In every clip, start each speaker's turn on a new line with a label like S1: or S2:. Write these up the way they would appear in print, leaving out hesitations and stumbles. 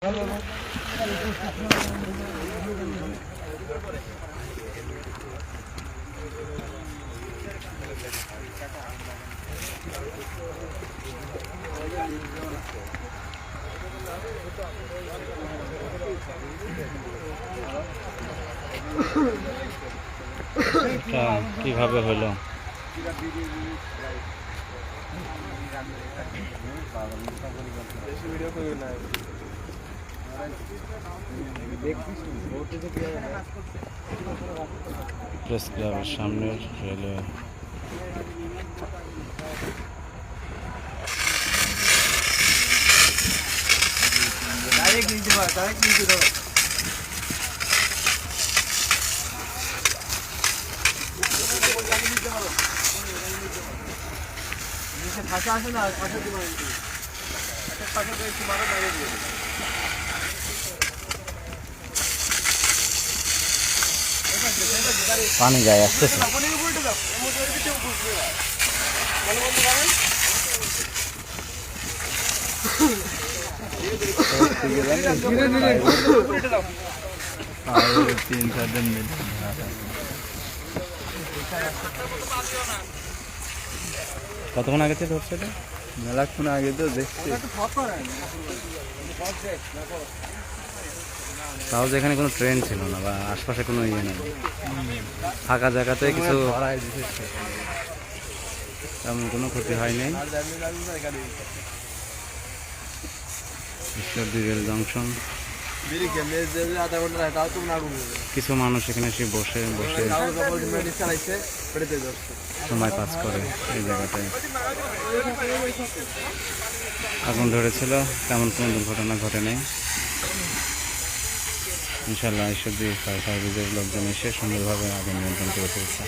S1: এটা কিভাবে হলো? প্রেস ক্লাবের সামনের রেলওয়ে পানি গায়ে আসতেছে। তিন চার দিন মিলে কতক্ষণ আগে থেকে ধরছে এটা? মেলাক্ষণ আগে তো দেখছি। তাও যেখানে কোনো ট্রেন ছিল না বা আশপাশে কোনো ইয়ে নেই, ফাঁকা জায়গাতে কিছু তেমন কোনো ক্ষতি হয়নি। ঈশ্বরদী রেল জংশন, কিছু মানুষ এখানে এসে বসে বসে সময় পাস করে। এই জায়গাটায় আগুন ধরেছিল, তেমন কোনো দুর্ঘটনা ঘটেনি। ইনশাল্লাহ ঈশ্বরদী ফায়ার সার্ভিসের লোকজন এসে সুন্দরভাবে আগুন নিয়ন্ত্রণ করে ফেলছে।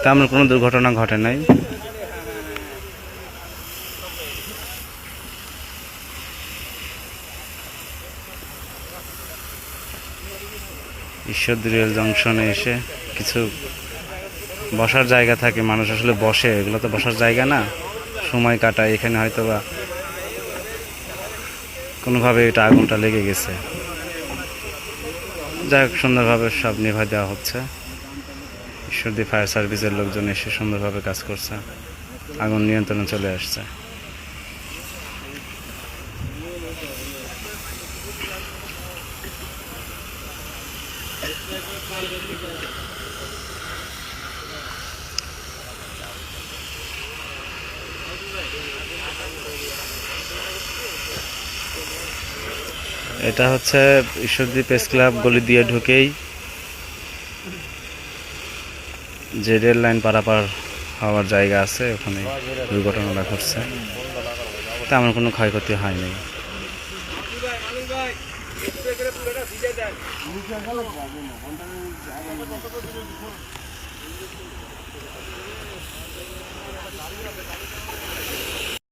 S1: তেমন কোনো দুর্ঘটনা ঘটে নাই। ঈশ্বরদী রেল জংশনে এসে কিছু বসার জায়গা থাকে, মানুষ আসলে বসে, এগুলো তো বসার জায়গা না, সময় কাটায় এখানে। হয়তো বা কোনোভাবে এটা আগুনটা লেগে গেছে। যাই হোক, সুন্দরভাবে সব নিভাই দেওয়া হচ্ছে। ঈশ্বরদী ফায়ার সার্ভিসের লোকজন এসে সুন্দরভাবে কাজ করছে, আগুন নিয়ন্ত্রণে চলে আসছে। এটা হচ্ছে ঈশ্বরদী প্রেস ক্লাব গলি দিয়ে ঢুকেই যে রেল লাইন পারাপার হওয়ার জায়গা আছে, ওখানে দুর্ঘটনাটা ঘটছে। তেমন কোনো ক্ষয়ক্ষতি হয়নি।